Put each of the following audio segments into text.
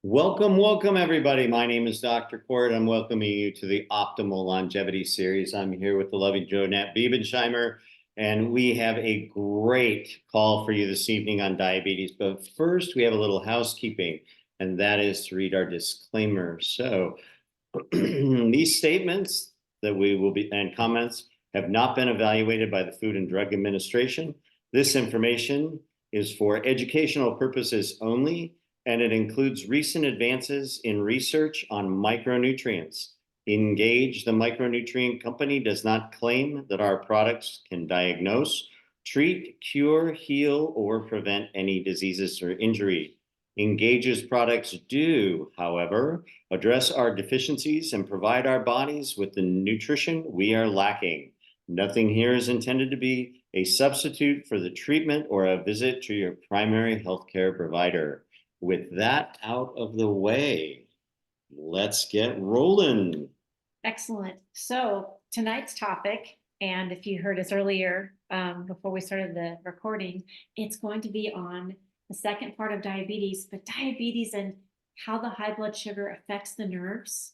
Welcome, welcome everybody. My name is Dr. Cord. I'm welcoming you to the Optimal Longevity Series. I'm here with the loving Jonette Biebensheimer, and we have a great call for you this evening on diabetes. But first, we have a little housekeeping, and that is to read our disclaimer. So these statements that we will be and comments have not been evaluated by the Food and Drug Administration. This information is for educational purposes only, and it includes recent advances in research on micronutrients. Engage, the micronutrient company, does not claim that our products can diagnose, treat, cure, heal, or prevent any diseases or injury. Engage's products do, however, address our deficiencies and provide our bodies with the nutrition we are lacking. Nothing here is intended to be a substitute for the treatment or a visit to your primary healthcare provider. With that out of the way, let's get rolling. Excellent. So tonight's topic, and if you heard us earlier before we started the recording, it's going to be on the second part of diabetes, but diabetes and how the high blood sugar affects the nerves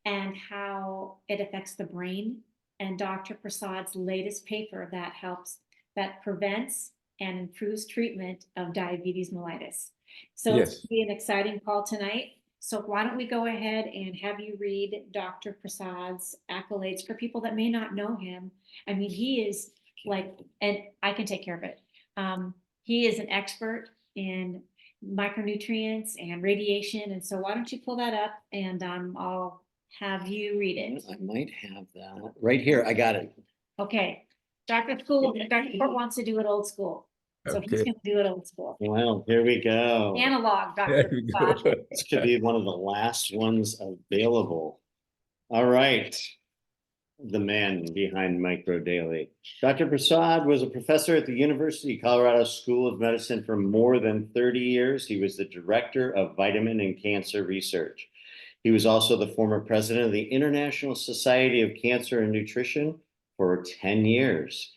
and how it affects the brain. And Dr. Prasad's latest paper that prevents and improves treatment of diabetes mellitus. So Yes. It's going to be an exciting call tonight. So why don't we go ahead and have you read Dr. Prasad's accolades for people that may not know him. I mean, he is like, and I can take care of it. He is an expert in micronutrients and radiation. And so why don't you pull that up and I'll have you read it. I might have that right here. I got it. Okay. Dr. Court wants to do it old school. So he's Okay. going to do it old school. Well, here we go. Analog, There Dr. we Prasad. go. This could be one of the last ones available. All right. The man behind Micro Daily. Dr. Prasad was a professor at the University of Colorado School of Medicine for more than 30 years. He was the director of vitamin and cancer research. He was also the former president of the International Society of Cancer and Nutrition for 10 years.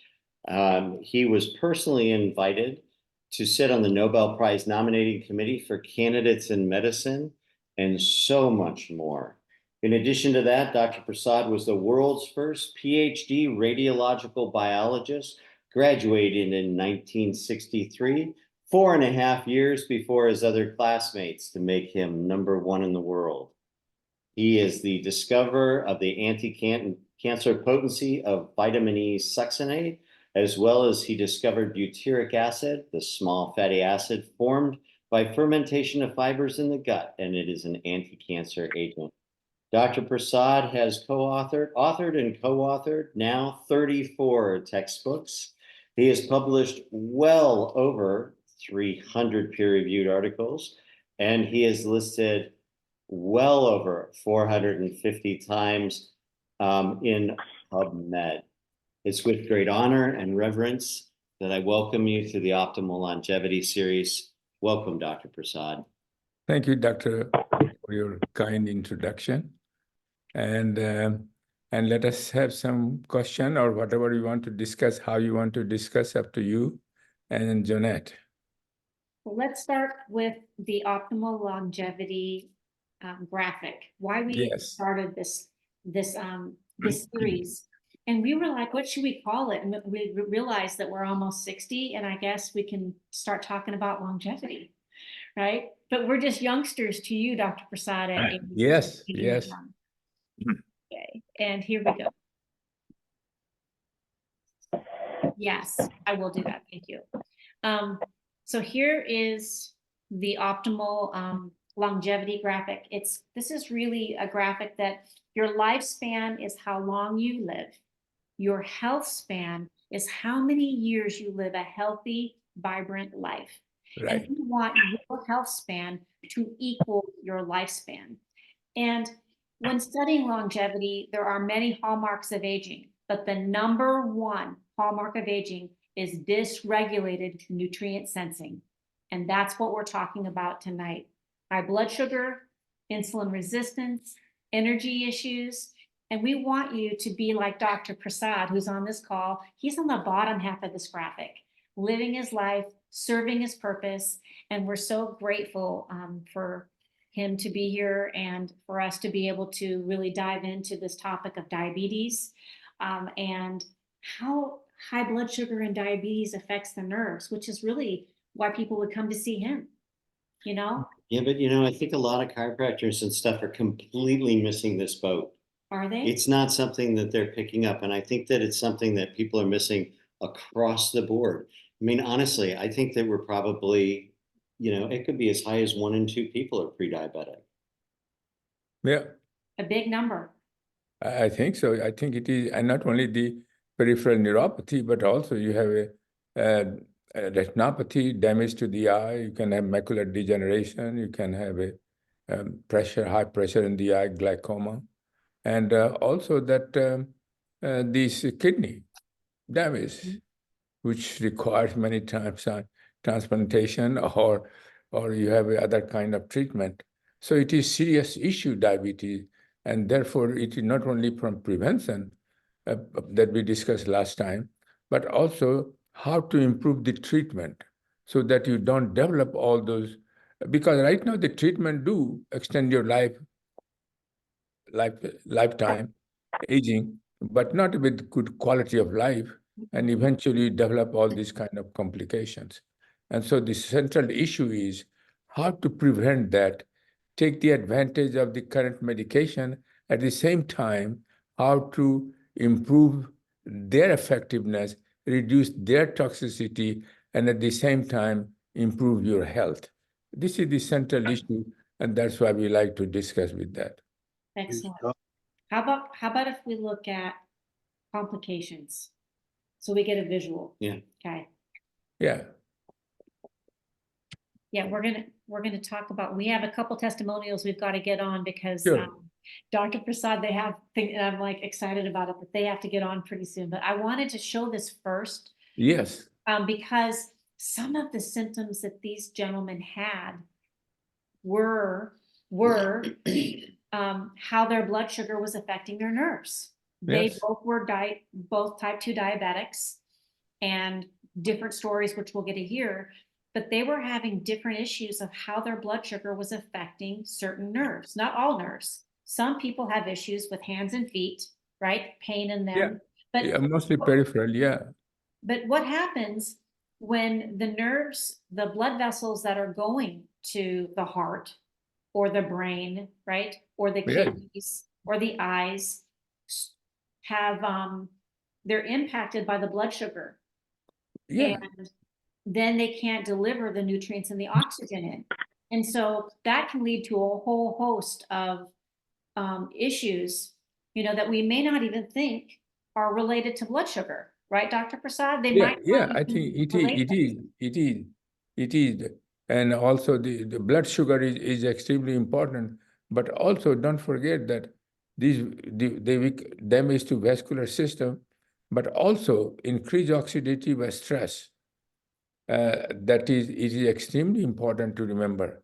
He was personally invited to sit on the Nobel Prize nominating committee for candidates in medicine and so much more. In addition to that, Dr. Prasad was the world's first PhD radiological biologist, graduated in 1963, 4.5 years before his other classmates, to make him #1 in the world. He is the discoverer of the anti-cancer potency of vitamin E succinate, as well as he discovered butyric acid, the small fatty acid formed by fermentation of fibers in the gut, and it is an anti-cancer agent. Dr. Prasad has authored and co-authored now 34 textbooks. He has published well over 300 peer-reviewed articles, and he is listed well over 450 times in PubMed. It's with great honor and reverence that I welcome you to the Optimal Longevity Series. Welcome, Dr. Prasad. Thank you, Doctor, for your kind introduction. And let us have some question or whatever you want to discuss, how you want to discuss, up to you and Jonette. Well, let's start with the optimal longevity graphic. Why we started this series. And we were like, what should we call it? And we realized that we're almost 60, and I guess we can start talking about longevity, right? But we're just youngsters to you, Dr. Prasad. Yes. Okay, and here we go. Yes, I will do that. Thank you. So here is the optimal longevity graphic. This is really a graphic that your lifespan is how long you live. Your health span is how many years you live a healthy, vibrant life. Right. And you want your health span to equal your lifespan. And when studying longevity, there are many hallmarks of aging, but the #1 hallmark of aging is dysregulated nutrient sensing. And that's what we're talking about tonight. High blood sugar, insulin resistance, energy issues. And we want you to be like Dr. Prasad, who's on this call. He's on the bottom half of this graphic, living his life, serving his purpose. And we're so grateful for him to be here and for us to be able to really dive into this topic of diabetes, and how high blood sugar and diabetes affects the nerves, which is really why people would come to see him, you know? Yeah, but I think a lot of chiropractors and stuff are completely missing this boat. Are they? It's not something that they're picking up. And I think that it's something that people are missing across the board. I mean, honestly, I think that we're probably, it could be as high as 1 in 2 people are pre-diabetic. Yeah, A big number. I think so. I think it is, and not only the peripheral neuropathy, but also you have a retinopathy, damage to the eye. You can have macular degeneration. You can have a high pressure in the eye, glaucoma, and also that this kidney damage, which requires many times transplantation or you have other kind of treatment. So it is serious issue, diabetes, and therefore it is not only from prevention that we discussed last time, but also how to improve the treatment so that you don't develop all those, because right now the treatment do extend your lifetime aging, but not with good quality of life, and eventually develop all these kind of complications. And so the central issue is how to prevent that, take the advantage of the current medication, at the same time, how to improve their effectiveness, reduce their toxicity, and at the same time, improve your health. This is the central issue, and that's why we like to discuss with that. Excellent. How about if we look at complications? So we get a visual. Yeah. Okay. Yeah. Yeah, we're gonna talk about, we have a couple testimonials we've got to get on because Sure. Dr. Prasad, they have and I'm like excited about it, but they have to get on pretty soon. But I wanted to show this first Yes. because some of the symptoms that these gentlemen had were how their blood sugar was affecting their nerves. They Yes. both were both type 2 diabetics, and different stories, which we'll get to hear, but they were having different issues of how their blood sugar was affecting certain nerves, not all nerves. Some people have issues with hands and feet, right? Pain in them. Yeah. But Yeah, mostly peripheral, yeah. but what happens when the nerves, the blood vessels that are going to the heart or the brain, right? Or the Yeah. kidneys or the eyes have, they're impacted by the blood sugar. Yeah. And then they can't deliver the nutrients and the oxygen in. And so that can lead to a whole host of issues, that we may not even think are related to blood sugar, right, Dr. Prasad? They might Yeah, not I even think relate it is. And also the blood sugar is extremely important, but also don't forget that they damage to vascular system, but also increase oxidative stress. It is extremely important to remember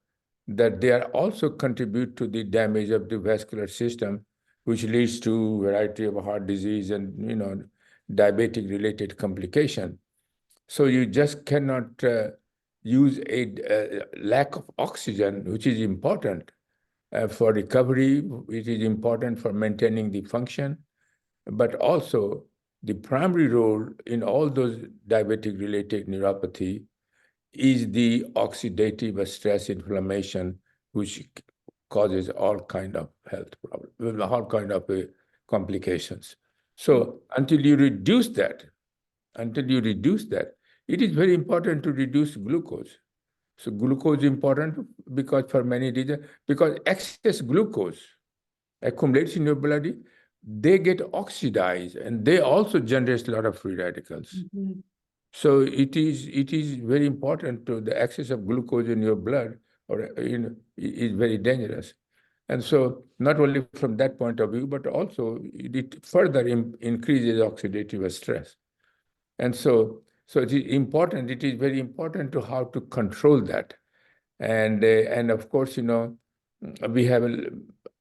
that they are also contribute to the damage of the vascular system, which leads to a variety of heart disease and diabetic related complication. So you just cannot use a lack of oxygen, which is important for recovery. It is important for maintaining the function, but also the primary role in all those diabetic related neuropathy is the oxidative stress inflammation, which causes all kind of health problems, all kind of complications. So until you reduce that, it is very important to reduce glucose. So glucose is important because for many reasons, because excess glucose accumulates in your blood, they get oxidized and they also generate a lot of free radicals. So it is very important to the excess of glucose in your blood, or is very dangerous. And so not only from that point of view, but also it further increases oxidative stress. And so it is important. It is very important to how to control that. And of course, we have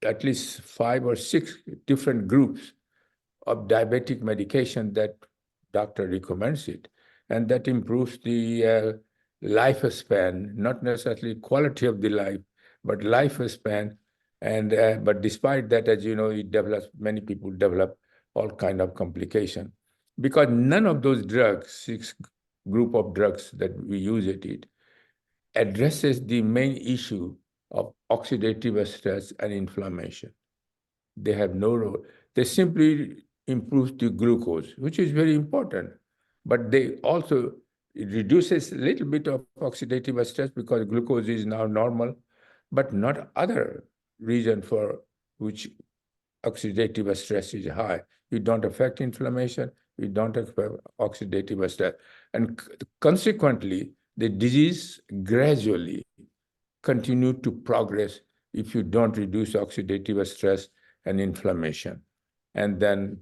at least 5 or 6 different groups of diabetic medication that doctor recommends it, and that improves the lifespan, not necessarily quality of the life, but lifespan. And but despite that, as you know, many people develop all kind of complication because none of those drugs, 6 group of drugs that we use it addresses the main issue of oxidative stress and inflammation. They have no role. They simply improve the glucose, which is very important, but they also it reduces a little bit of oxidative stress because glucose is now normal, but not other reason for which oxidative stress is high. You don't affect inflammation, you don't affect oxidative stress. And consequently, the disease gradually continue to progress if you don't reduce oxidative stress and inflammation. And then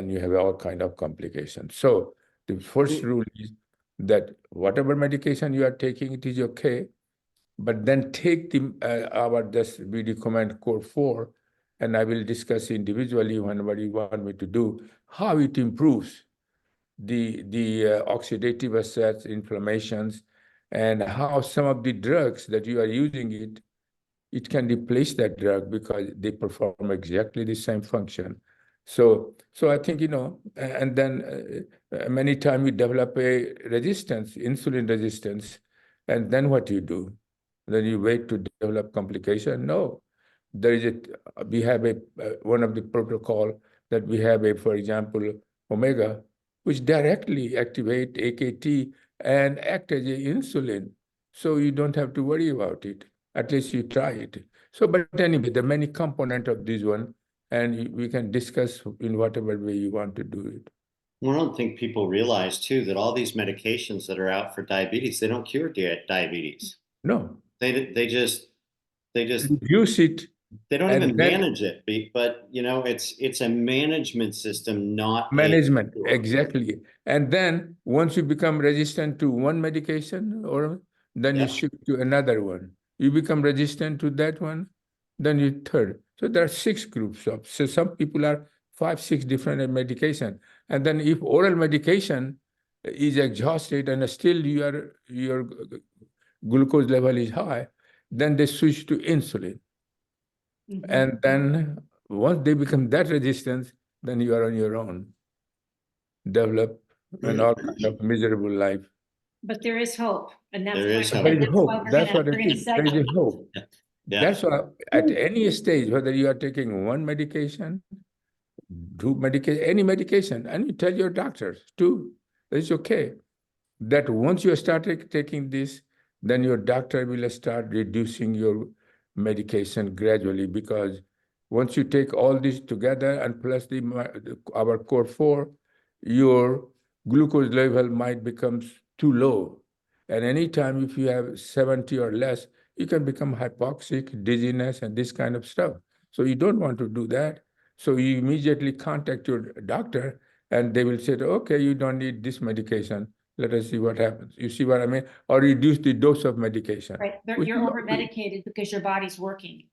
you have all kind of complications. So the first rule is that whatever medication you are taking, it is okay, but then take we recommend core 4, and I will discuss individually whenever you want me to do, how it improves the oxidative stress, inflammations, and how some of the drugs that you are using it can replace that drug because they perform exactly the same function. So I think, and then many times we develop a resistance, insulin resistance, and then what you do? Then you wait to develop complication? No, we have one of the protocol that we have for example, omega, which directly activate AKT and act as a insulin. So you don't have to worry about it. At least you try it. So, but anyway, there are many components of this one, and we can discuss in whatever way you want to do it. Well, I don't think people realize too that all these medications that are out for diabetes, they don't cure diabetes. No. They just reduce it. They don't even manage it, but it's a management system, not management, exactly. And then once you become resistant to one medication, then you shift to another one. You become resistant to that one, then you third. So there are 6 groups of. So some people are 5, 6 different medication, and then if oral medication is exhausted and still your glucose level is high, then they switch to insulin. Mm-hmm. And then once they become that resistance, then you are on your own, develop an all kind of miserable life. But there is hope, and that's there is hope. There is hope. That's what it is. There is hope. Yeah. That's why at any stage, whether you are taking one medication, 2 medication, any medication, and you tell your doctors too, it's okay. That once you start taking this, then your doctor will start reducing your medication gradually, because once you take all this together and plus our core 4, your glucose level might become too low. And anytime if you have 70 or less, you can become hypoxic, dizziness, and this kind of stuff. So you don't want to do that. So you immediately contact your doctor and they will say, okay, you don't need this medication. Let us see what happens. You see what I mean? Or reduce the dose of medication. Right. You're over-medicated because your body's working.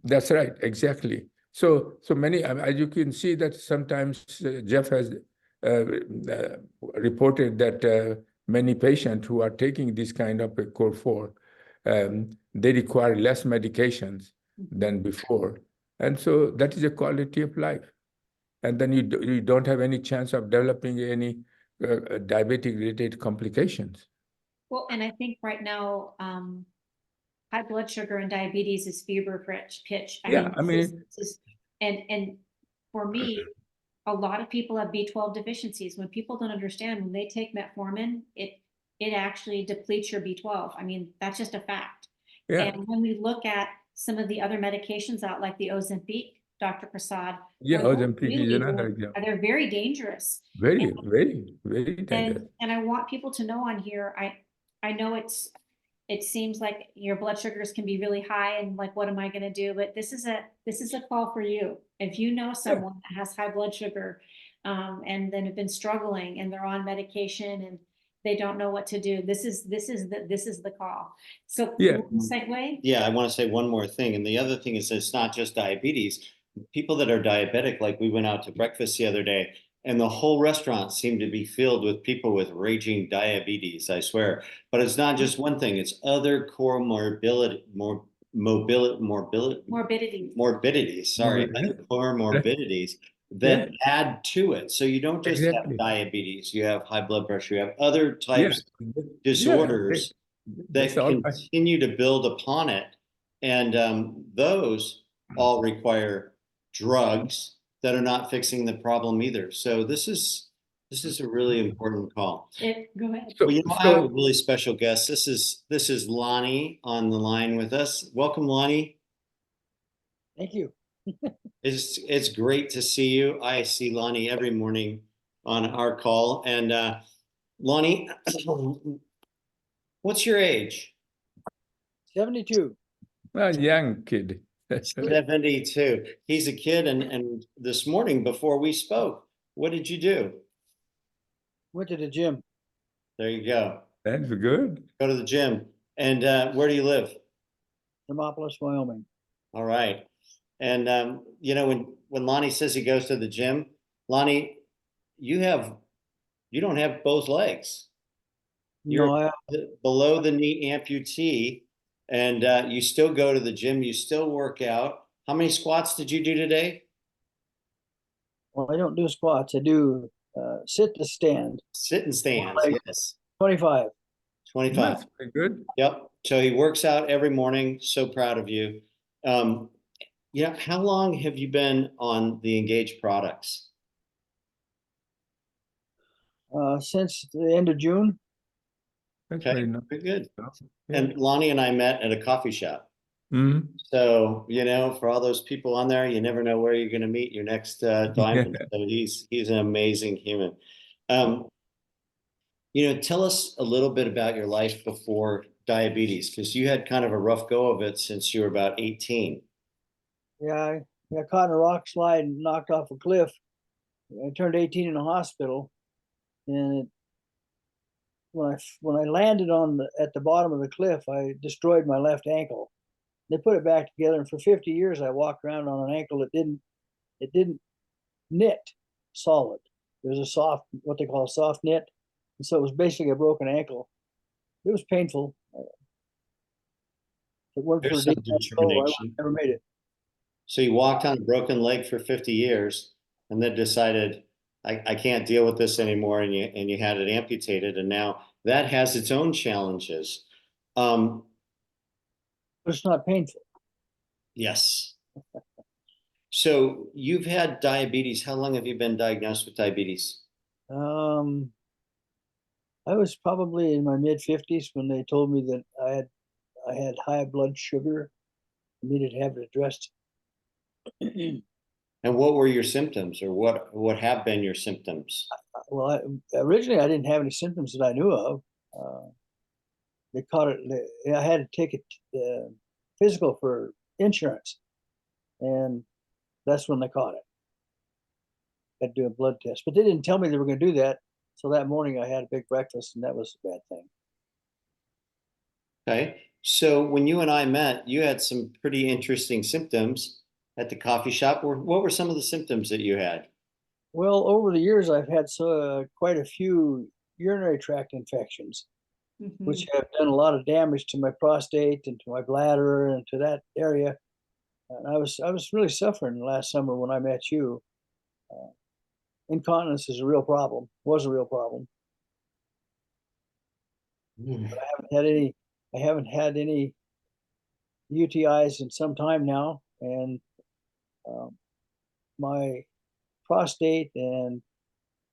That's right. Exactly. So many, as you can see that sometimes Jeff has reported that many patients who are taking this kind of a core 4, they require less medications than before. And so that is a quality of life. And then you don't have any chance of developing any diabetic-related complications. Well, and I think right now, high blood sugar and diabetes is fever pitch. And for me, a lot of people have B12 deficiencies. When people don't understand, when they take metformin, it actually depletes your B12. I mean, that's just a fact. Yeah. And when we look at some of the other medications out, like the Ozempic, Dr. Prasad. Yeah, Ozempic is another example. They're very dangerous. Very dangerous. And I want people to know on here, I know it seems like your blood sugars can be really high and like, what am I going to do? But this is a call for you. If you know someone that has high blood sugar and then have been struggling and they're on medication and they don't know what to do, this is the call. So segue. Yeah, I want to say one more thing. And the other thing is it's not just diabetes. People that are diabetic, like we went out to breakfast the other day, and the whole restaurant seemed to be filled with people with raging diabetes, I swear. But it's not just one thing, it's other comorbidity, Morbidities. Sorry, Morbidity. other comorbidities that add to it. So you don't just have Exactly. diabetes, you have high blood pressure, you have other Yeah. types of disorders That's that all. continue to build upon it. And those all require drugs that are not fixing the problem either. So this is a really important call. Go ahead. So, Well, I have a really special guest. This is Lonnie on the line with us. Welcome, Lonnie. Thank you. It's great to see you. I see Lonnie every morning on our call. And Lonnie, what's your age? 72. a young kid. 72. He's a kid. And this morning before we spoke, what did you do? Went to the gym, There you go. That's good. Go to the gym. And where do you live? Thermopolis, Wyoming. All right. And you know, when Lonnie says he goes to the gym, Lonnie, you don't have both legs. You're No, below the knee amputee, and you still go to the gym, you still work out. How many squats did you do today? well, I don't do squats. I do sit to stand. Sit and stands, Like- yes. 25. 25. That's pretty good. Yep. So he works out every morning. So proud of you. Yeah, how long have you been on the Engage products? Since the end of June. That's Okay, very nice. very good. Yeah. And Lonnie and I met at a coffee shop. Mhm. So, you know, for all those people on there, you never know where you're going to meet your next diamond. So he's an amazing human. You know, tell us a little bit about your life before diabetes, because you had kind of a rough go of it since you were about 18. Yeah, I got caught in a rock slide and knocked off a cliff. I turned 18 in a hospital, and when I landed at the bottom of the cliff, I destroyed my left ankle. They put it back together, and for 50 years I walked around on an ankle that didn't knit solid. It was a soft, what they call a soft knit, and so it was basically a broken ankle. It was painful. If it weren't There's for some deep I determination. never made it. So you walked on a broken leg for 50 years and then decided, I can't deal with this anymore, and you had it amputated, and now that has its own challenges. But it's not painful. Yes. So you've had diabetes. How long have you been diagnosed with diabetes? I was probably in my mid-50s when they told me that I had high blood sugar, needed to have it addressed. And what were your symptoms, or what have been your symptoms? Well, originally I didn't have any symptoms that I knew of. They caught it. I had to take a physical for insurance, and that's when they caught it. I had to do a blood test, but they didn't tell me they were going to do that. So that morning I had a big breakfast, and that was a bad thing. Okay. So when you and I met, you had some pretty interesting symptoms at the coffee shop. What were some of the symptoms that you had? Well, over the years, I've had quite a few urinary tract infections, which have done a lot of damage to my prostate and to my bladder and to that area. And I was really suffering last summer when I met you. Incontinence is a real problem. Was a real problem. But I haven't had any UTIs in some time now, and my prostate and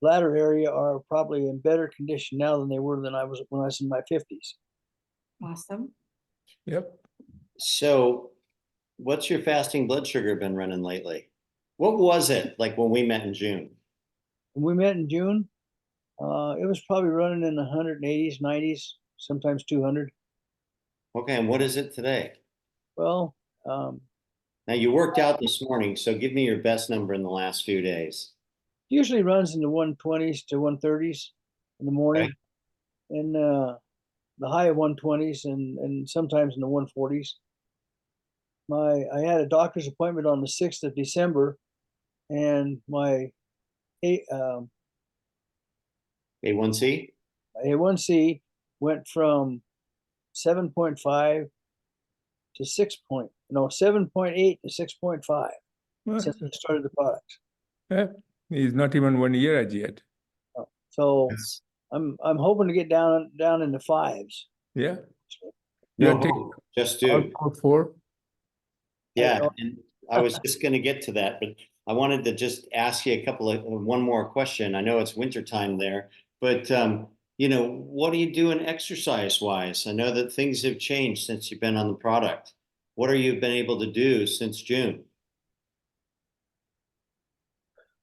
bladder area are probably in better condition now than they were when I was in my 50s. Awesome. Yep. So what's your fasting blood sugar been running lately? What was it like when we met in June? When we met in June, it was probably running in the 180s, 90s, sometimes 200. Okay, and what is it today? Well, Now you worked out this morning, so give me your best number in the last few days. usually runs in the 120s to 130s in the morning, Okay. and the high of 120s, and sometimes in the 140s. I had a doctor's appointment on the 6th of December, and my A1C? A1C went from 7.5 to 7.8 to 6.5 since I started the product. He's not even 1 year as yet. So Yes. I'm hoping to get down in the 5s. Yeah. No, You're taking just all do. 4. Yeah, and I was just gonna get to that, but I wanted to just ask you one more question. I know it's winter time there, but what are you doing exercise-wise? I know that things have changed since you've been on the product. What are you been able to do since June?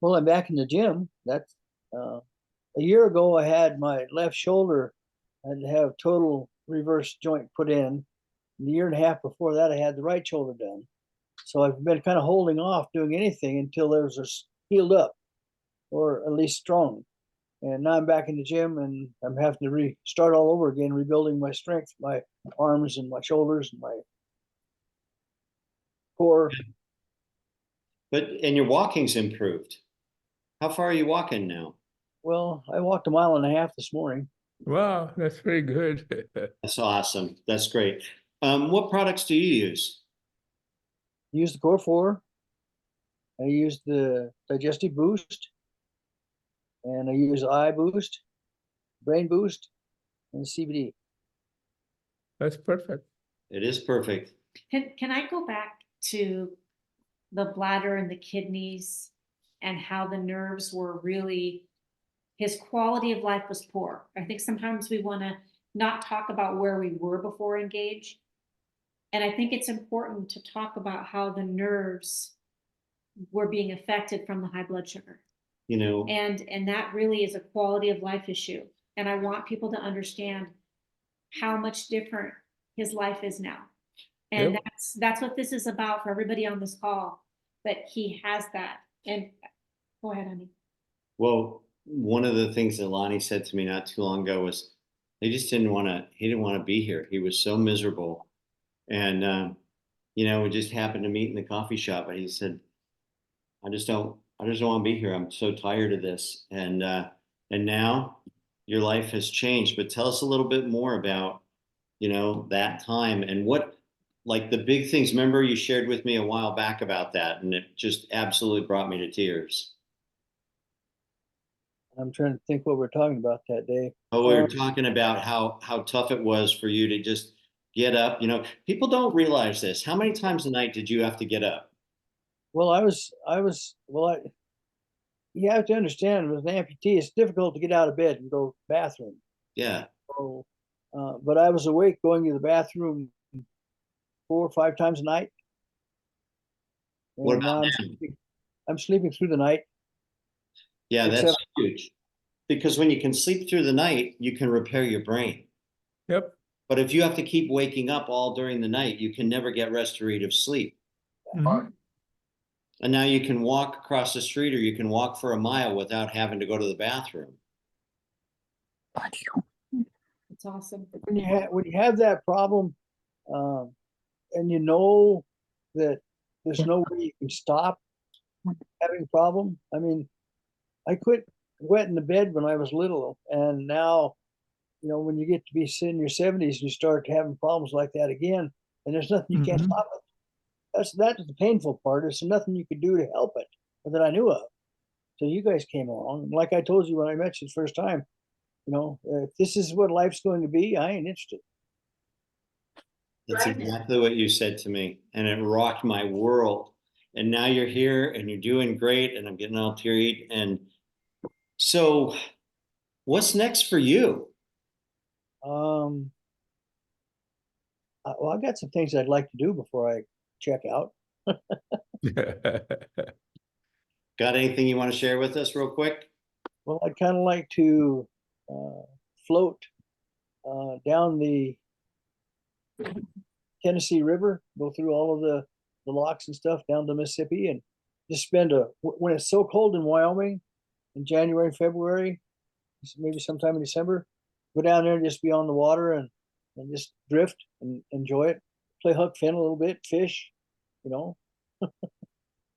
Well, I'm back in the gym. That's a year ago I had my left shoulder. I had to have total reverse joint put in. The year and a half before that, I had the right shoulder done. So I've been kind of holding off doing anything until there's a healed up, or at least strong. And now I'm back in the gym, and I'm having to restart all over again, rebuilding my strength, my arms and my shoulders and my core. And your walking's improved. How far are you walking now? Well, I walked a mile and a half this morning. Wow, that's very good. That's awesome. That's great. What products do you use? I use the Core 4. I use the Digestive Boost, and I use Eye Boost, Brain Boost, and CBD. That's perfect. It is perfect. Can I go back to the bladder and the kidneys and how the nerves were really, his quality of life was poor. I think sometimes we want to not talk about where we were before Engage. And I think it's important to talk about how the nerves were being affected from the high blood sugar. And that really is a quality of life issue. And I want people to understand how much different his life is now. And Yep. that's what this is about for everybody on this call, that he has that. And go ahead, honey. Well, one of the things that Lonnie said to me not too long ago was he didn't want to be here. He was so miserable. And we just happened to meet in the coffee shop, and he said, I just don't want to be here. I'm so tired of this. And now your life has changed. But tell us a little bit more about, that time and what, like, the big things. Remember, you shared with me a while back about that, and it just absolutely brought me to tears. I'm trying to think what we're talking about that day. Oh, we were talking about how tough it was for you to just get up. People don't realize this. How many times a night did you have to get up? Well, you have to understand, with an amputee, it's difficult to get out of bed and go to the bathroom. Yeah. So, but I was awake going to the bathroom 4 or 5 times a night. And What about now now? I'm sleeping through the night. Yeah, that's Except- huge. Because when you can sleep through the night, you can repair your brain. Yep. But if you have to keep waking up all during the night, you can never get restorative sleep. Mhm. And now you can walk across the street, or you can walk for a mile without having to go to the bathroom. It's awesome. When you have that problem, and you know that there's no way you can stop having a problem. I mean, I quit wetting the bed when I was little, and now, when you get to be in your 70s, you start having problems like that again, and there's nothing you can't Mhm. stop it. That's the painful part. There's nothing you could do to help it that I knew of. So you guys came along, and like I told you when I met you the first time, if this is what life's going to be, I ain't interested. That's exactly what you said to me, and it rocked my world. And now you're here, and you're doing great, and I'm getting all teary. And so, what's next for you? Well, I've got some things I'd like to do before I check out. Got anything you want to share with us real quick? Well, I'd kind of like to float down the Tennessee River, go through all of the locks and stuff down to Mississippi, and just when it's so cold in Wyoming in January and February, maybe sometime in December, go down there and just be on the water and just drift and enjoy it. Play hook fin a little bit, fish,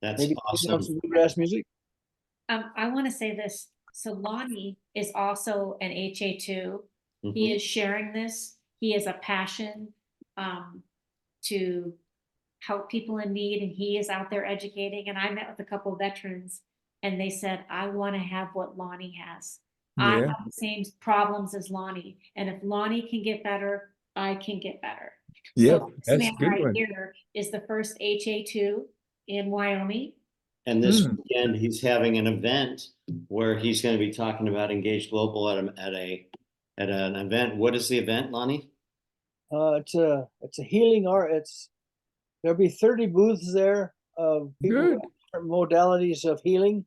That's maybe awesome. some bluegrass music. I want to say this. So Lonnie is also an HA2. Mhm. He is sharing this. He is a passion. to help people in need, and he is out there educating. And I met with a couple of veterans, and they said, I want to have what Lonnie has. I Yeah. have the same problems as Lonnie, and if Lonnie can get better, I can get better. Yep, So this that's man good right one. here is the first HA2 in Wyoming. And this Hmm. weekend, he's having an event where he's going to be talking about Engage Global at an event. What is the event, Lonnie? It's a healing art. There'll be 30 booths there of people Good. with different modalities of healing.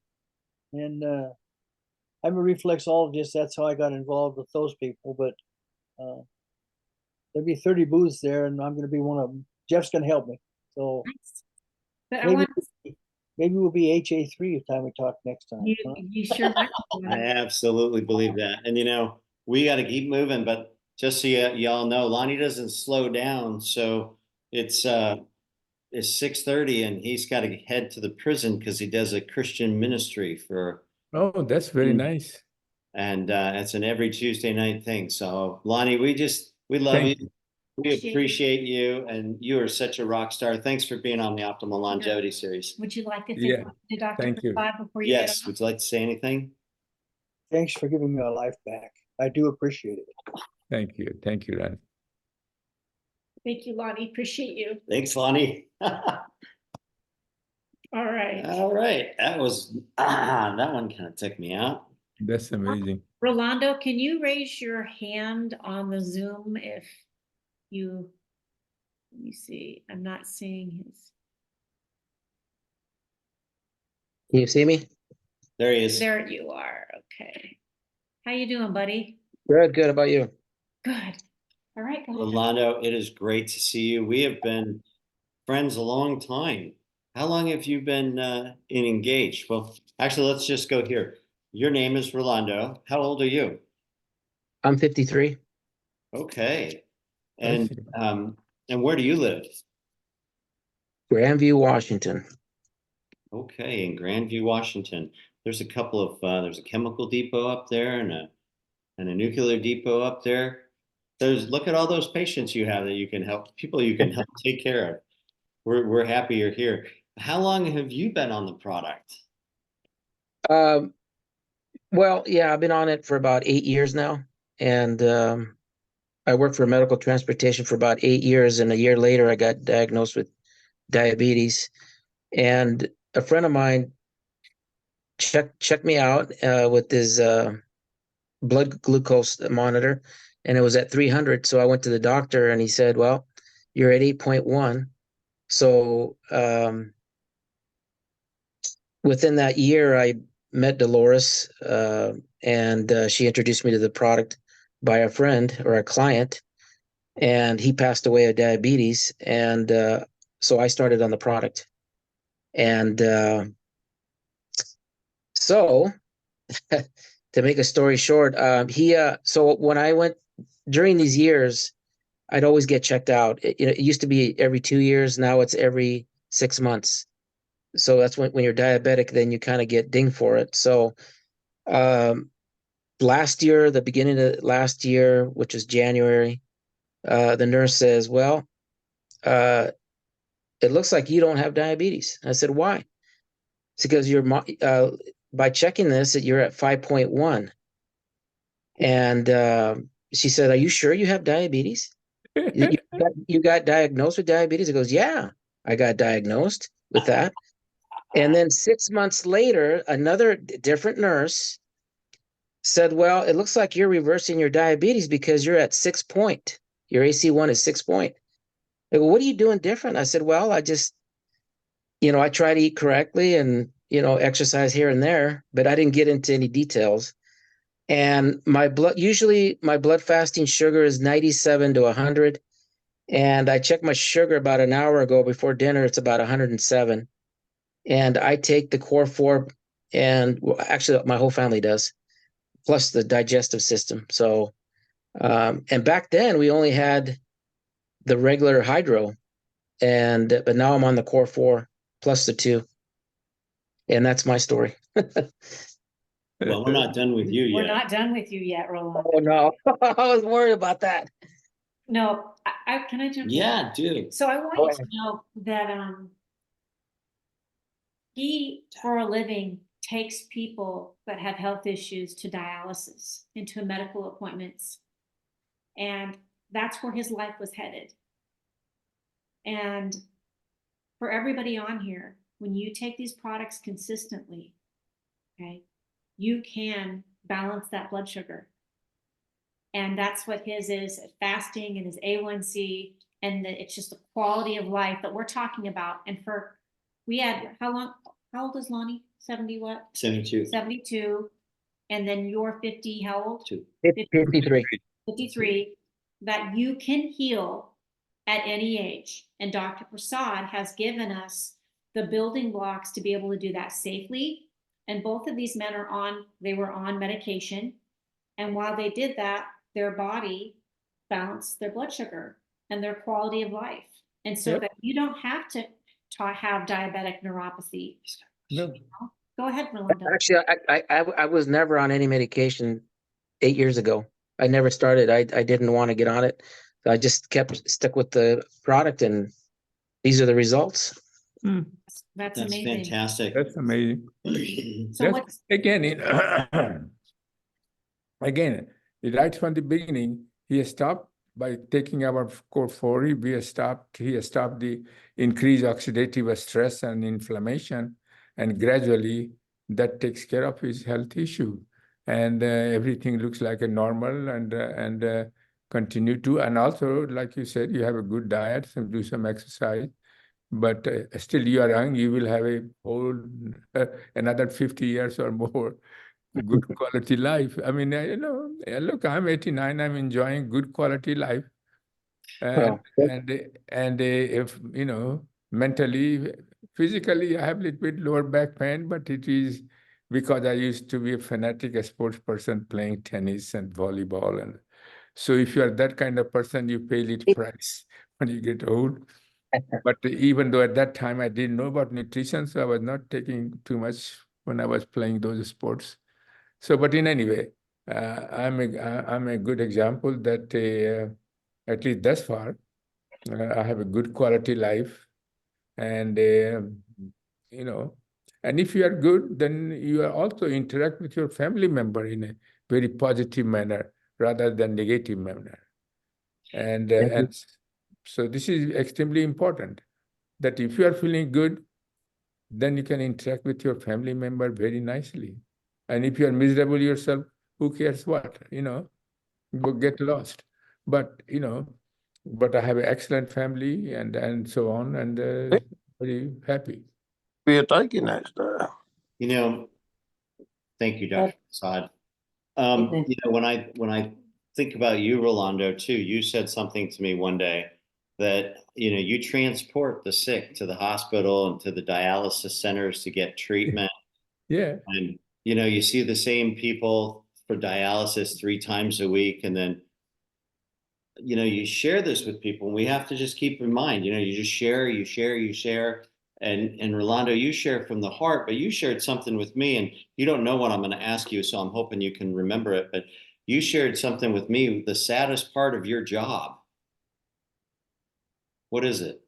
And I'm a reflexologist. That's how I got involved with those people. But there'll be 30 booths there, and I'm going to be one of them. Jeff's going to help me. So Nice. But I maybe want maybe we'll be HA3 the time we talk next time. you, huh? you sure might. I absolutely believe that. And we got to keep moving, but just so y'all know, Lonnie doesn't slow down. So it's 6:30 and he's got to head to the prison because he does a Christian ministry Oh, that's very nice. and it's an every Tuesday night thing. So Lonnie, we love Thank you. We appreciate you, and you are such a rock star. Thanks for being on the Optimal Longevity Series. Would you like to Yeah, to Dr. thank you. Prasad before you get Yes, off? would you like to say anything? Thanks for giving me my life back. I do appreciate it. Thank you. Thank you, Ron. Thank you, Lonnie. Appreciate you. Thanks, Lonnie. All right. All right, that one kind of took me out. That's amazing. Rolando, can you raise your hand on the Zoom if you, let me see, I'm not seeing his. Can you see me? There he is. There you are. Okay. How you doing, buddy? Good, good. How about you? Good. All right. Go ahead. Rolando, it is great to see you. We have been friends a long time. How long have you been in Engage? Well, actually, let's just go here. Your name is Rolando. How old are you? I'm 53. Okay. I And see. and where do you live? Grandview, Washington. Okay, in Grandview, Washington. There's a couple of there's a chemical depot up there and a nuclear depot up there. Look at all those patients you have that you can help, people you can help take care of. We're happy you're here. How long have you been on the product? Well, yeah, I've been on it for about 8 years now. And I worked for medical transportation for about 8 years. And a year later, I got diagnosed with diabetes. And a friend of mine checked me out with his blood glucose monitor, and it was at 300. So I went to the doctor, and he said, well, you're at 8.1. So within that year, I met Dolores, and she introduced me to the product by a friend or a client, and he passed away of diabetes. And so I started on the product. And so to make a story short, so when I went during these years, I'd always get checked out. It used to be every 2 years. Now it's every 6 months. So that's when you're diabetic, then you kind of get dinged for it. So last year, the beginning of last year, which is January, the nurse says, well, it looks like you don't have diabetes. I said, why? It's because by checking this, you're at 5.1. And she said, are you sure you have diabetes? You got diagnosed with diabetes? It goes, yeah, I got diagnosed with that. And then 6 months later, another different nurse said, well, it looks like you're reversing your diabetes because you're at 6 point. Your AC1 is 6 point. They go, what are you doing different? I said, well, I just, I try to eat correctly and, exercise here and there, but I didn't get into any details. And usually my blood fasting sugar is 97 to 100. And I checked my sugar about an hour ago before dinner. It's about 107. And I take the Core 4, and well, actually my whole family does, plus the digestive system. So, and back then we only had the regular hydro, but now I'm on the Core 4 plus the 2. And that's my story. Well, we're not done with you We're yet. not done with you yet, Rolando. Oh, no. I was worried about that. No, Can I jump in? Yeah, dude. So I want Go you to ahead. know that he, for a living, takes people that have health issues to dialysis, into medical appointments. And that's where his life was headed. And for everybody on here, when you take these products consistently, okay, you can balance that blood sugar. And that's what his is, fasting and his A1C, and it's just the quality of life that we're talking about. And we had, how old is Lonnie? 70 what? 72. 72. And then you're 50, how old? 53. 53, that you can heal at any age. And Dr. Prasad has given us the building blocks to be able to do that safely. And both of these men they were on medication. And while they did that, their body balanced their blood sugar and their quality of life. And so Yep. that you don't have to have diabetic neuropathy. No. Go ahead, Melinda. Actually, I was never on any medication 8 years ago. I never started. I didn't want to get on it. I just stuck with the product, and these are the results. That's That's amazing. fantastic. That's amazing. So what's Again, again, right from the beginning, he stopped by taking our core 40. He has stopped the increased oxidative stress and inflammation, and gradually that takes care of his health issue, and everything looks like a normal, and continue to. And also, like you said, you have a good diet and do some exercise. But still, you are young. You will have a whole another 50 years or more good quality life. I mean, look, I'm 89. I'm enjoying good quality life, and Well, and if mentally, physically, I have a little bit lower back pain, but it is because I used to be a fanatic sports person playing tennis and volleyball, and so if you are that kind of person, you pay little price when you get old. But even though at that time I didn't know about nutrition, so I was not taking too much when I was playing those sports. So, but in any way, I'm a good example that at least thus far, I have a good quality life, and and if you are good, then you are also interact with your family member in a very positive manner rather than negative manner, and so this is extremely important. That if you are feeling good, then you can interact with your family member very nicely. And if you are miserable yourself, who cares what? Go get lost. But but I have an excellent family and so on, and very happy. Be a taking next day. Thank you, Dr. Prasad. When I think about you, Rolando, too, you said something to me one day that you transport the sick to the hospital and to the dialysis centers to get treatment. Yeah. And you see the same people for dialysis 3 times a week, and then you share this with people, and we have to just keep in mind, you just share. And Rolando, you share from the heart, but you shared something with me, and you don't know what I'm going to ask you, so I'm hoping you can remember it. But you shared something with me, the saddest part of your job. What is it?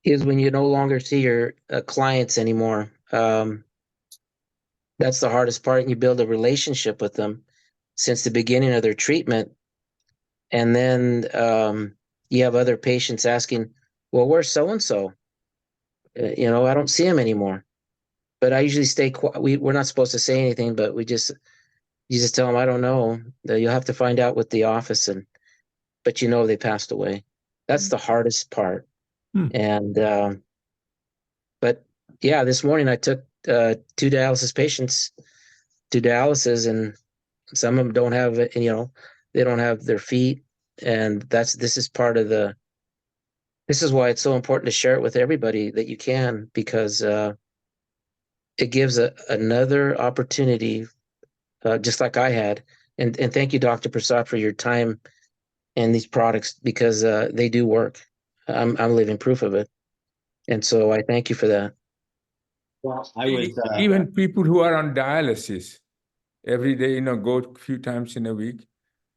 is when you no longer see your clients anymore. That's the hardest part. And you build a relationship with them since the beginning of their treatment. And then you have other patients asking, well, where's so-and-so? I don't see him anymore. But I usually stay quiet. We're not supposed to say anything, but you just tell them, I don't know. You'll have to find out with the office, but they passed away. That's the hardest part. And but yeah, this morning I took 2 dialysis patients to dialysis, and some of them don't have they don't have their feet, and this is part of this is why it's so important to share it with everybody that you can, because it gives another opportunity, just like I had. And thank you, Dr. Prasad, for your time and these products, because they do work. I'm living proof of it. And so I thank you for that. Well, I was Even people who are on dialysis every day, go a few times in a week,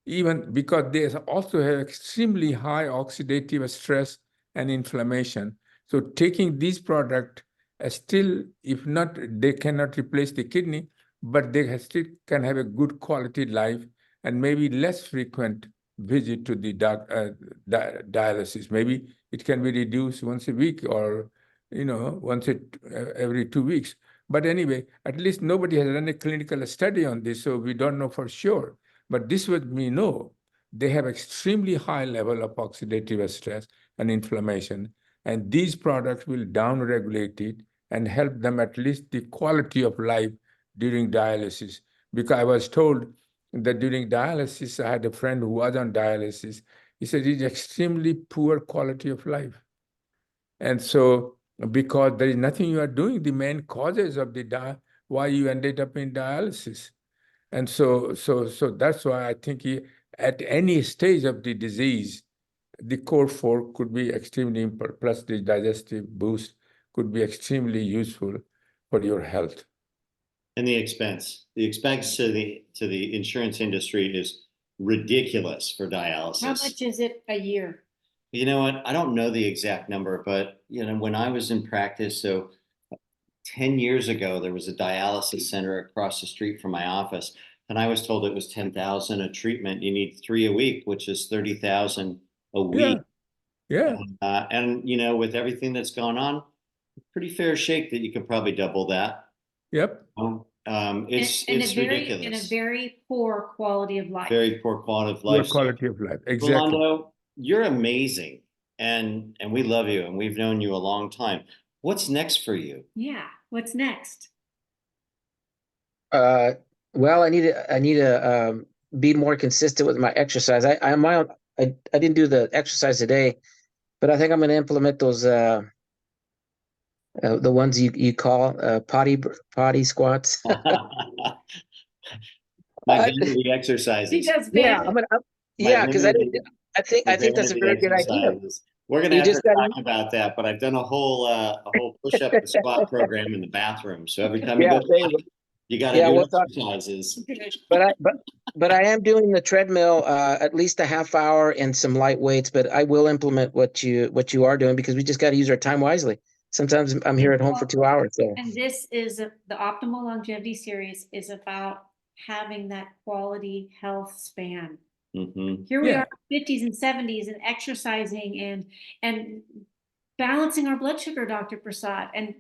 even because they also have extremely high oxidative stress and inflammation. So taking these products still, if not, they cannot replace the kidney, but they still can have a good quality life and maybe less frequent visit to the dialysis. Maybe it can be reduced once a week or, once every 2 weeks. But anyway, at least nobody has done a clinical study on this, so we don't know for sure. But this would we know. They have extremely high level of oxidative stress and inflammation. And these products will downregulate it and help them at least the quality of life during dialysis. Because I was told that during dialysis, I had a friend who was on dialysis. He said it's extremely poor quality of life. And so, because there is nothing you are doing, the main causes of why you ended up in dialysis. And so that's why I think at any stage of the disease, the core 4 could be extremely important, plus the digestive boost could be extremely useful for your health. And the expense to the insurance industry is ridiculous for dialysis. How much is it a year? You know what? I don't know the exact number, but when I was in practice, so 10 years ago, there was a dialysis center across the street from my office, and I was told it was 10,000 a treatment. You need 3 a week, which is 30,000 a week. Yeah. And with everything that's gone on, pretty fair shake that you could probably double that. Yep. It's ridiculous. In a very poor quality of life. Very poor quality of life. Poor quality of life. Exactly. Rolando, you're amazing, and we love you, and we've known you a long time. What's next for you? Yeah. What's next? Well, I need to be more consistent with my exercise. I didn't do the exercise today, but I think I'm going to implement those the ones you call potty squats. My vanity exercises. Yeah, because I think that's a very good idea. We're gonna have to talk about that, but I've done a whole push-up and squat program in the bathroom. So every time you go, you got to do exercises. But I am doing the treadmill at least a half hour and some light weights. But I will implement what you are doing, because we just got to use our time wisely. Sometimes I'm here at home for 2 hours. So. And this is the Optimal Longevity Series is about having that quality health span. Mm-hmm. Here we are, 50s and 70s, and exercising and balancing our blood sugar, Dr. Prasad. And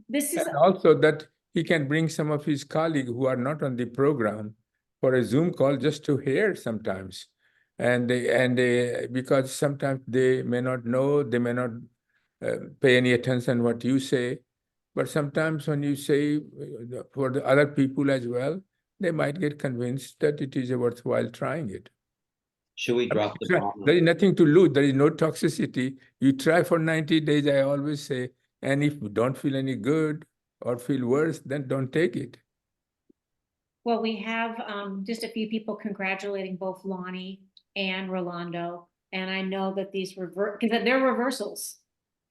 this is also that he can bring some of his colleagues who are not on the program for a Zoom call just to hear sometimes, and because sometimes they may not know, they may not pay any attention what you say, but sometimes when you say for the other people as well, they might get convinced that it is worthwhile trying it. Should we drop the bomb? There is nothing to lose. There is no toxicity. You try for 90 days, I always say, and if you don't feel any good or feel worse, then don't take it. Well, we have just a few people congratulating both Lonnie and Rolando, and I know that these because they're reversals.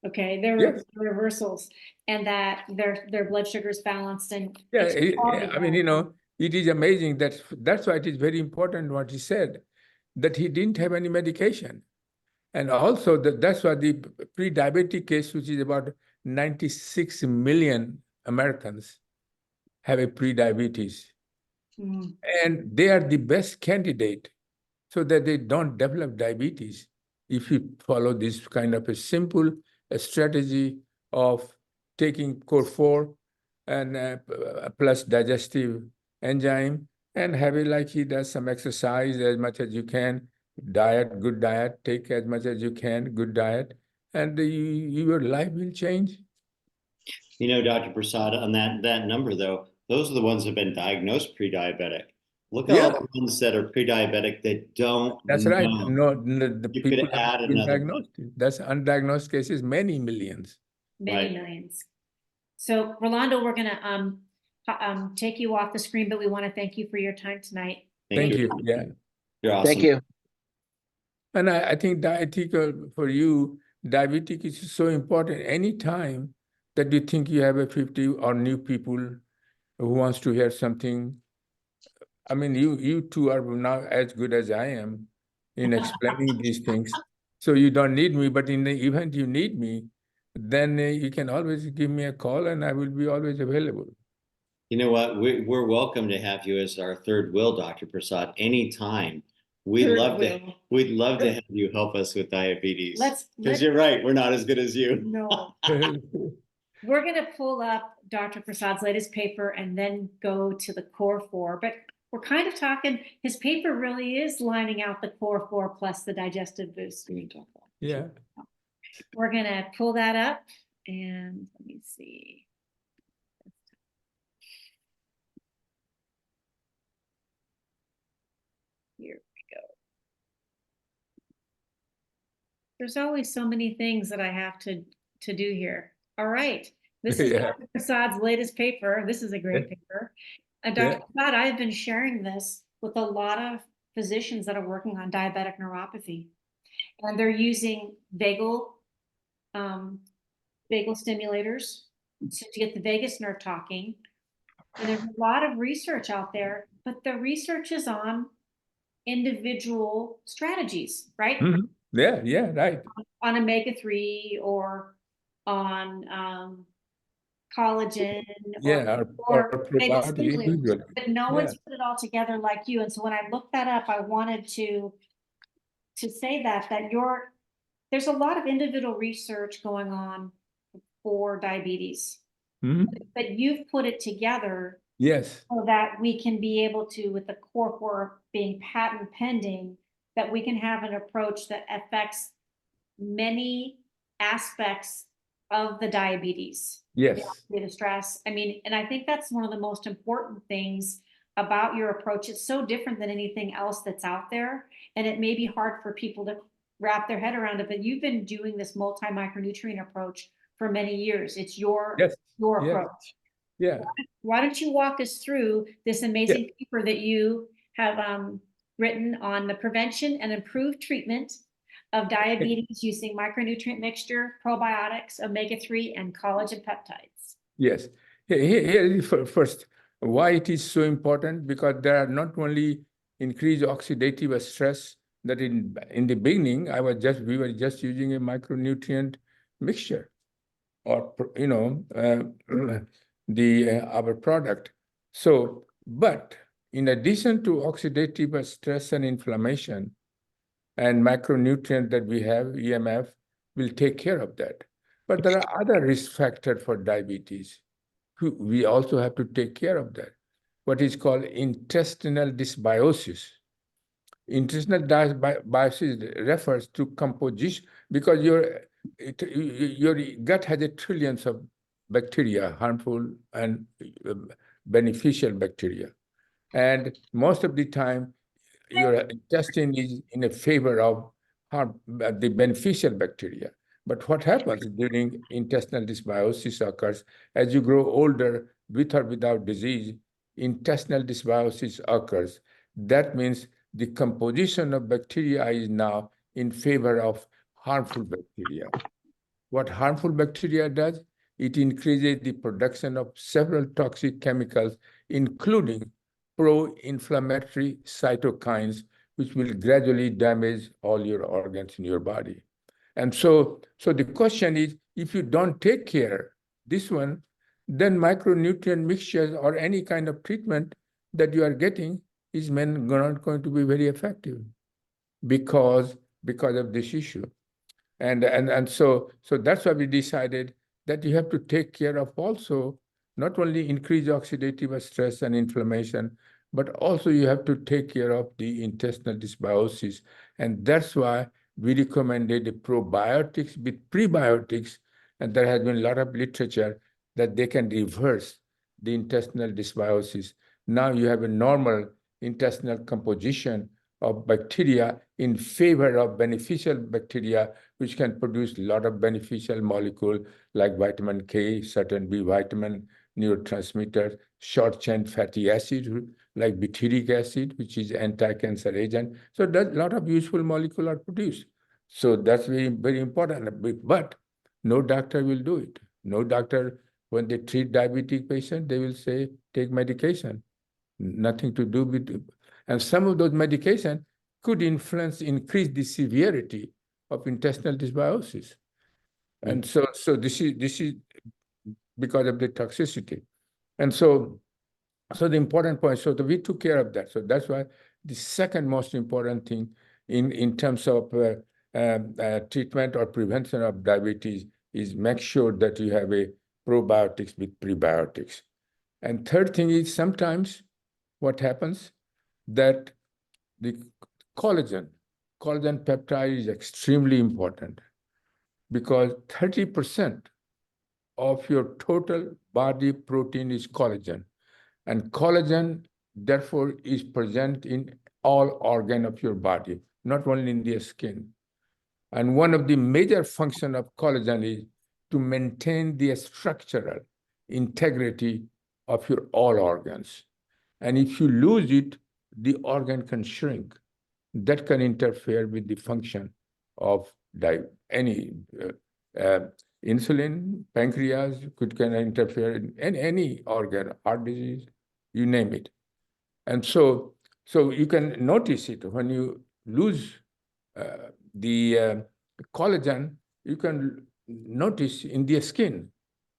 Okay, they're reversals, and that their blood sugar is balanced. And I mean, it is amazing that's why it is very important what he said, that he didn't have any medication, and also that's why the pre-diabetic case, which is about 96 million Americans, have a pre-diabetes, and they are the best candidate so that they don't develop diabetes if you follow this kind of a simple strategy of taking core 4 and plus digestive enzyme, and have it like he does, some exercise as much as you can, good diet, take as much as you can, good diet, and your life will change. Dr. Prasad, on that number though, those are the ones that have been diagnosed pre-diabetic. Look at all the ones that are pre-diabetic that don't. That's right. No, the you people could add have another. diagnosed. That's undiagnosed cases, many millions. Many millions. So Rolando, we're gonna take you off the screen, but we want to thank you for your time tonight. Thank you. Yeah. You're awesome. Thank you. And I think for you, diabetic is so important. Anytime that you think you have a 50 or new people who wants to hear something I mean, you two are now as good as I am in explaining these things. So you don't need me, but in the event you need me, then you can always give me a call and I will be always available. You know what? We're welcome to have you as our third wheel, Dr. Prasad, anytime. We'd Third love wheel. we'd love to have you help us with diabetes. Let's- Because you're right, we're not as good as you. No, we're gonna pull up Dr. Prasad's latest paper and then go to the core four, but we're kind of talking, his paper really is lining out the core four plus the digestive boost. Yeah. We're gonna pull that up and let me see. Here we go. There's always so many things that I have to do here. All right. This is Yeah. Dr. Prasad's latest paper. This is a great paper. Dr. Yeah. Prasad, I've been sharing this with a lot of physicians that are working on diabetic neuropathy. And they're using vagal stimulators to get the vagus nerve talking. And there's a lot of research out there, but the research is on individual strategies, right? Mhm. Yeah, right. On omega-3 or on collagen Yeah, or or vagal probiotic stimulators, individually. but no Yeah. one's put it all together like you. And so when I looked that up, I wanted to say that there's a lot of individual research going on for diabetes, Mhm. but you've put it together Yes. so that we can be able to, with the core four being patent pending, that we can have an approach that affects many aspects of the diabetes. Yes. The stress. I mean, and I think that's one of the most important things about your approach. It's so different than anything else that's out there. And it may be hard for people to wrap their head around it, but you've been doing this multi-micronutrient approach for many years. It's your Yes. approach. Yeah. Why don't you walk us through this amazing paper that you have written on the prevention and improved treatment of diabetes using micronutrient mixture, probiotics, omega-3, and collagen peptides? Yes. Here is first, why it is so important, because there are not only increased oxidative stress that in the beginning, we were just using a micronutrient mixture or, our product. So, but in addition to oxidative stress and inflammation and micronutrient that we have, EMF, will take care of that. But there are other risk factors for diabetes. We also have to take care of that. What is called intestinal dysbiosis. Intestinal dysbiosis refers to composition, because your gut has trillions of bacteria, harmful and beneficial bacteria. And most of the time, your intestine is in a favor of the beneficial bacteria. But what happens during intestinal dysbiosis occurs as you grow older, with or without disease, intestinal dysbiosis occurs. That means the composition of bacteria is now in favor of harmful bacteria. What harmful bacteria does, it increases the production of several toxic chemicals, including pro-inflammatory cytokines, which will gradually damage all your organs in your body. And so the question is, if you don't take care this one, then micronutrient mixtures or any kind of treatment that you are getting is not going to be very effective because of this issue. And so that's why we decided that you have to take care of also not only increase oxidative stress and inflammation, but also you have to take care of the intestinal dysbiosis. And that's why we recommended the probiotics with prebiotics, and there has been a lot of literature that they can reverse the intestinal dysbiosis. Now you have a normal intestinal composition of bacteria in favor of beneficial bacteria, which can produce a lot of beneficial molecules like vitamin K, certain B vitamin, neurotransmitters, short-chain fatty acid like butyric acid, which is anti-cancer agent. So that a lot of useful molecules are produced. So that's very, very important. But no doctor will do it. No doctor, when they treat diabetic patients, they will say, take medication. nothing to do with, and some of those medications could increase the severity of intestinal dysbiosis. And so this is because of the toxicity. And so the important point, so we took care of that. So that's why the second most important thing in terms of treatment or prevention of diabetes is make sure that you have a probiotics with prebiotics. And third thing is sometimes what happens that the collagen peptide is extremely important because 30% of your total body protein is collagen. And collagen, therefore, is present in all organ of your body, not only in the skin. And one of the major functions of collagen is to maintain the structural integrity of your all organs. And if you lose it, the organ can shrink. That can interfere with the function of any insulin, pancreas can interfere in any organ, heart disease, you name it. And so you can notice it when you lose the collagen, you can notice in the skin.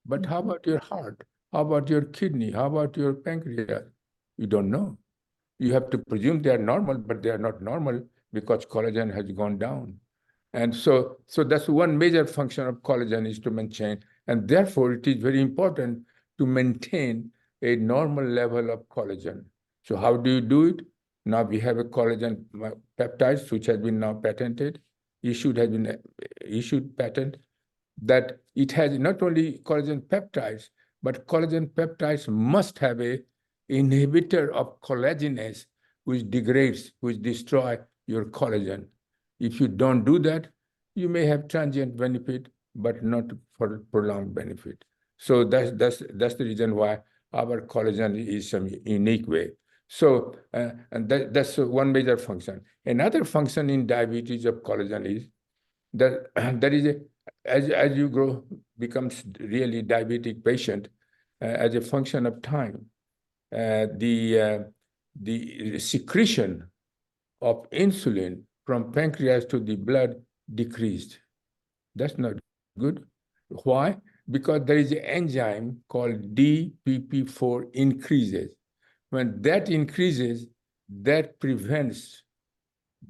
But how about your heart? How about your kidney? How about your pancreas? You don't know. You have to presume they are normal, but they are not normal because collagen has gone down. And so that's one major function of collagen is to maintain, and therefore it is very important to maintain a normal level of collagen. So how do you do it? Now we have a collagen peptides, which has been now patented, issued patent, that it has not only collagen peptides, but collagen peptides must have a inhibitor of collagenase, which degrades, which destroy your collagen. If you don't do that, you may have transient benefit, but not for prolonged benefit. So that's the reason why our collagen is some unique way. So and that's one major function. Another function in diabetes of collagen is that there is as you grow, becomes really diabetic patient, as a function of time, the secretion of insulin from pancreas to the blood decreased. That's not good. Why? Because there is an enzyme called DPP4 increases. When that increases, that prevents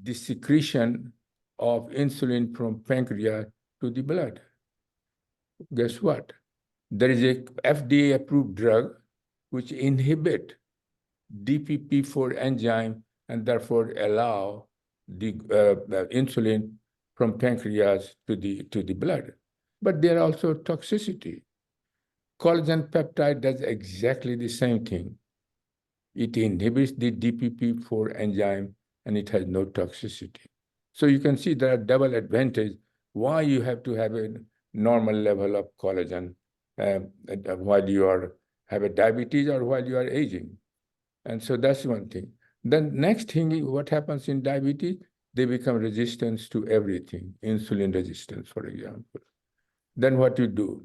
the secretion of insulin from pancreas to the blood. Guess what? There is a FDA-approved drug which inhibit DPP4 enzyme and therefore allow the insulin from pancreas to the blood. But there are also toxicity. Collagen peptide does exactly the same thing. It inhibits the DPP4 enzyme and it has no toxicity. So you can see there are double advantages why you have to have a normal level of collagen while you have a diabetes or while you are aging. And so that's one thing. Then next thing, what happens in diabetes? They become resistant to everything, insulin resistance, for example. Then what you do?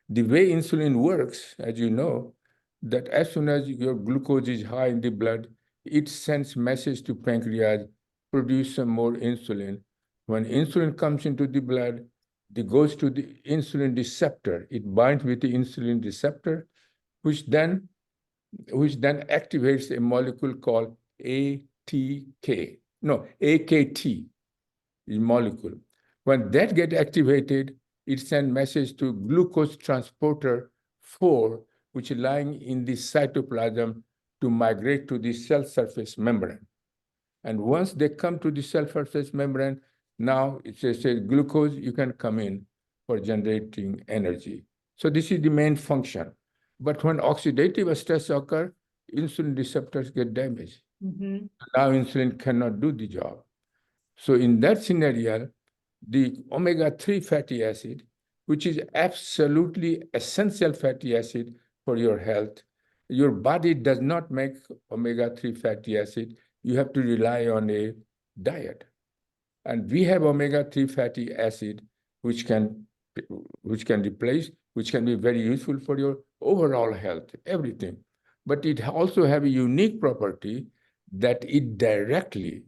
The way insulin works, as you know, that as soon as your glucose is high in the blood, it sends message to pancreas, produce some more insulin. When insulin comes into the blood, it goes to the insulin receptor. It binds with the insulin receptor, which then activates a molecule called AKT is molecule. When that gets activated, it sends message to glucose transporter 4, which is lying in the cytoplasm to migrate to the cell surface membrane. And once they come to the cell surface membrane, now it says glucose, you can come in for generating energy. So this is the main function. But when oxidative stress occurs, insulin receptors get damaged. Mm-hmm. Now insulin cannot do the job. So in that scenario, the omega-3 fatty acid, which is absolutely essential fatty acid for your health, your body does not make omega-3 fatty acid. You have to rely on a diet. And we have omega-3 fatty acid, which can replace, which can be very useful for your overall health, everything. but it also have a unique property that it directly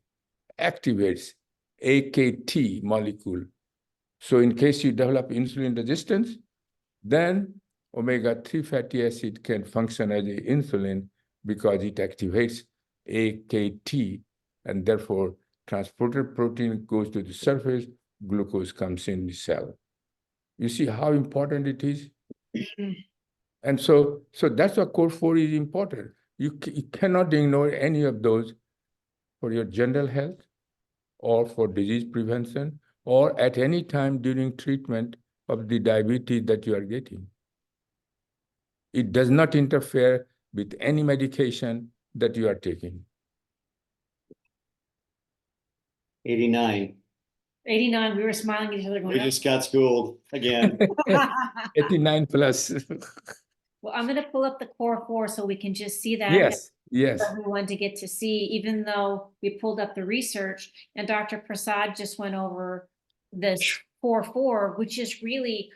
activates AKT molecule. So in case you develop insulin resistance, then omega-3 fatty acid can function as a insulin because it activates AKT, and therefore transported protein goes to the surface, glucose comes in the cell. You see how important it is? And so that's why core 4 is important. You cannot ignore any of those for your general health or for disease prevention or at any time during treatment of the diabetes that you are getting. It does not interfere with any medication that you are taking. 89. 89, we were smiling at each other We going, just got schooled again. 89 plus. well, I'm gonna pull up the core 4 so we can just see that. Yes, yes. For everyone to get to see, even though we pulled up the research and Dr. Prasad just went over this core 4, which is really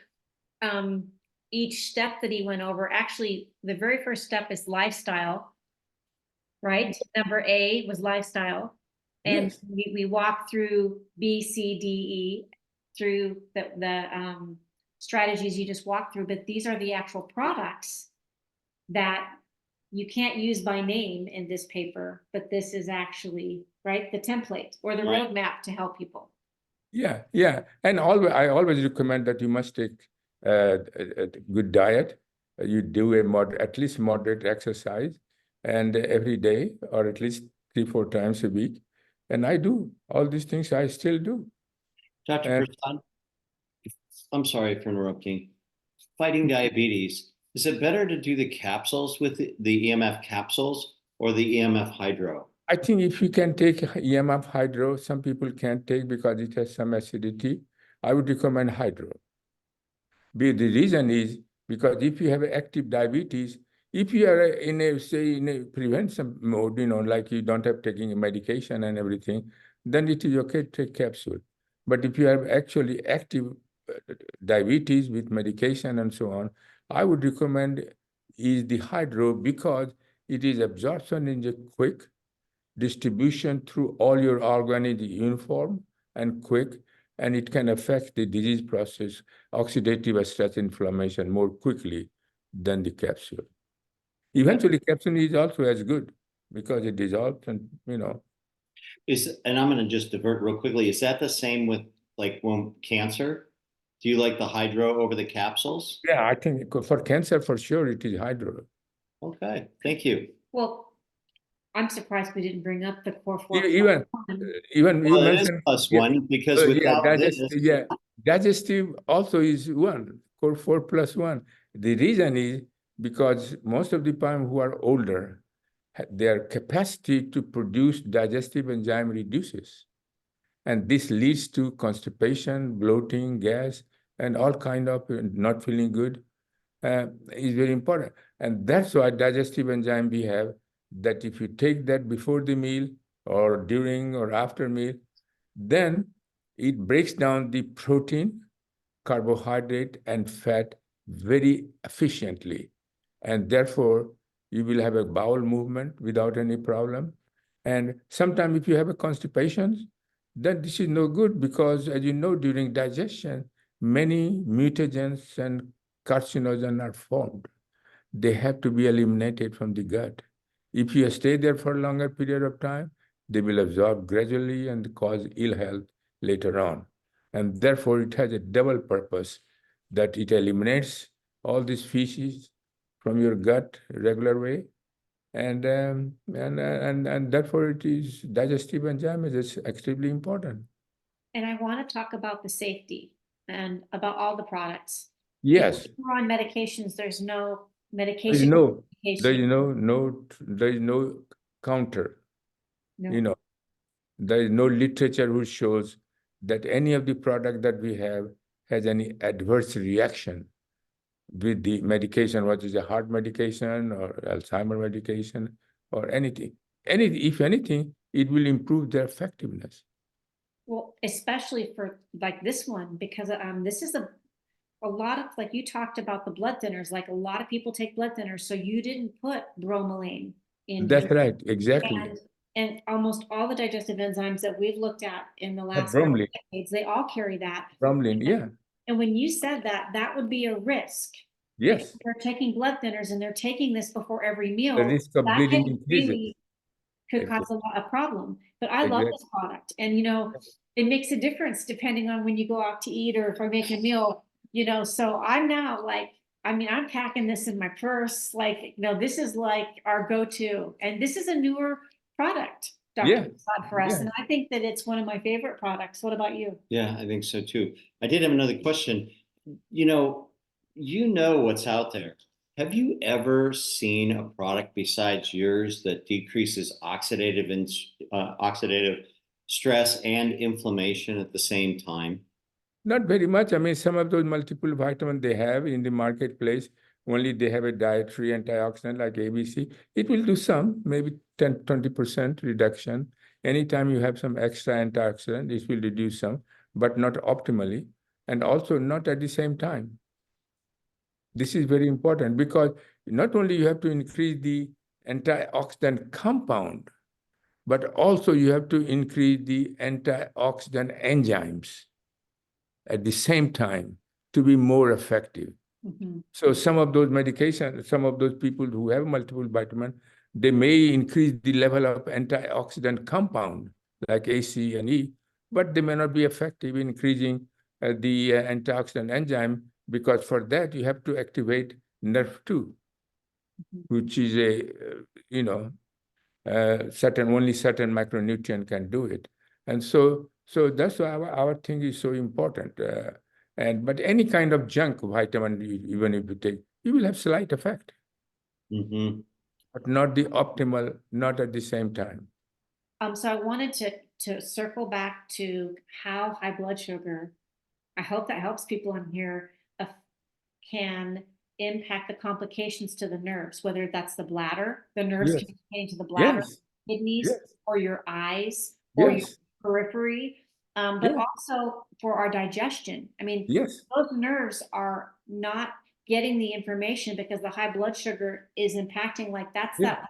each step that he went over. Actually, the very first step is lifestyle, right? Number A was lifestyle. And Yes. we walked through B, C, D, E through the strategies you just walked through, but these are the actual products that you can't use by name in this paper, but this is actually, right, the template or the Right. roadmap to help people. Yeah, yeah. And I always recommend that you must take a good diet. You do at least moderate exercise and every day, or at least 3-4 times a week. And I do all these things. I still do. Dr. And- Prasad, I'm sorry for interrupting. Fighting diabetes, is it better to do the capsules with the EMF capsules or the EMF hydro? I think if you can take EMF hydro, some people can't take because it has some acidity. I would recommend hydro. The reason is because if you have active diabetes, if you are in a prevention mode, like you don't have taking a medication and everything, then it is okay to take capsule. But if you have actually active diabetes with medication and so on, I would recommend is the hydro because it is absorption in a quick, distribution through all your organs is uniform and quick, and it can affect the disease process, oxidative stress inflammation more quickly than the capsule. Eventually, capsule is also as good because it dissolves and, And I'm going to just divert real quickly. Is that the same with like when cancer? Do you like the hydro over the capsules? Yeah, I think for cancer, for sure, it is hydro. Okay, thank you. Well, I'm surprised we didn't bring up the core 4. Even you Well, it is mentioned +1 because without this, digestive also is 1, core 4 plus 1. The reason is because most of the time who are older, their capacity to produce digestive enzyme reduces. And this leads to constipation, bloating, gas, and all kind of not feeling good is very important. And that's why digestive enzyme we have, that if you take that before the meal or during or after meal, then it breaks down the protein, carbohydrate, and fat very efficiently. And therefore, you will have a bowel movement without any problem. And sometimes if you have a constipation, then this is no good because, as you know, during digestion, many mutagens and carcinogens are formed. They have to be eliminated from the gut. If you stay there for a longer period of time, they will absorb gradually and cause ill health later on. And therefore, it has a double purpose that it eliminates all these feces from your gut regular way. And therefore, it is digestive enzyme is extremely important. And I want to talk about the safety and about all the products. Yes. If we're on medications, there's no There medication. is no counter. No. There is no literature which shows that any of the product that we have has any adverse reaction with the medication, what is a heart medication or Alzheimer medication or anything. If anything, it will improve their effectiveness. Well, especially for like this one, because this is a lot of, like you talked about the blood thinners, like a lot of people take blood thinners, so you didn't put bromelain in. That's here. right, exactly. And almost all the digestive enzymes that we've looked at in the last bromelain. decades, they all carry that. Bromelain, yeah, And when you said that, that would be a risk. yes. If they're taking blood thinners and they're taking this before every meal. The risk of that bleeding can increases. really could cause a problem. But I love Exactly. this product, and it makes a difference depending on when you go out to eat or if I make a meal. So I'm now like, I'm packing this in my purse. Like, this is like our go-to, and this is a newer product, Dr. Yeah. Prasad, for us, Yeah. and I think that it's one of my favorite products. What about you? Yeah, I think so too. I did have another question. You know what's out there. Have you ever seen a product besides yours that decreases oxidative stress and inflammation at the same time? Not very much. I mean, some of those multiple vitamins they have in the marketplace, only they have a dietary antioxidant like ABC. It will do some, maybe 10, 20% reduction. Anytime you have some extra antioxidant, it will reduce some, but not optimally, and also not at the same time. This is very important because not only you have to increase the antioxidant compound, but also you have to increase the antioxidant enzymes at the same time to be more effective. Mhm. So some of those medications, some of those people who have multiple vitamins, they may increase the level of antioxidant compound like A, C, and E, but they may not be effective in increasing the antioxidant enzyme, because for that you have to activate NERV2, which is only certain micronutrient can do it. And so that's why our thing is so important. But any kind of junk vitamin, even if you take, you will have slight effect, but not the optimal, not at the same time. So I wanted to circle back to how high blood sugar, I hope that helps people in here, can impact the complications to the nerves, whether that's the bladder, the nerves Yes. communicating to the bladder, Yes. kidneys, Yes. or your eyes, or your Yes. periphery, but Yeah. also for our digestion. I mean, Yes. those nerves are not getting the information because the high blood sugar is impacting, like that's Yeah. that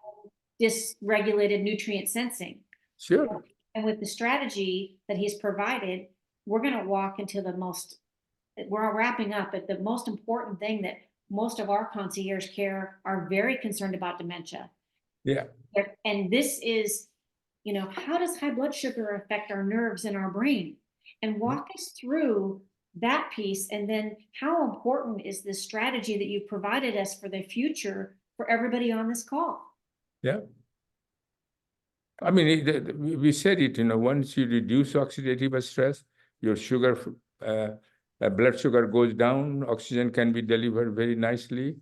dysregulated nutrient sensing. Sure. And with the strategy that he's provided, we're going to walk into we're wrapping up at the most important thing that most of our concierge care are very concerned about: dementia. Yeah. And this is, how does high blood sugar affect our nerves and our brain? And walk us through that piece. And then how important is this strategy that you provided us for the future for everybody on this call? Yeah. I mean, we said it, once you reduce oxidative stress, your blood sugar goes down, oxygen can be delivered very nicely,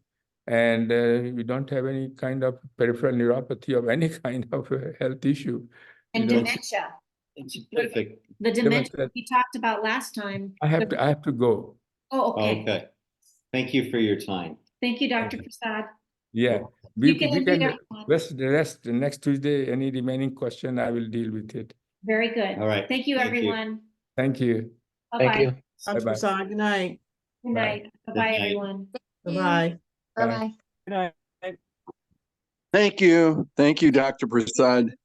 and you don't have any kind of peripheral neuropathy of any kind of health issue. And dementia. It's perfect. The dementia we talked about last time. I have to go. Oh, okay. Okay. Thank you for your time. Thank you, Dr. Prasad. Yeah. You We can can unmute everyone. the rest next Tuesday. Any remaining question, I will deal with it. Very good. All right. Thank you, Thank you. everyone. Thank you. Thank Bye-bye. you. Dr. Bye-bye. Prasad, good night. Good Bye. night. Bye-bye, Good night. everyone. Bye-bye. Bye. Good night. Thank you. Thank you, Dr. Prasad.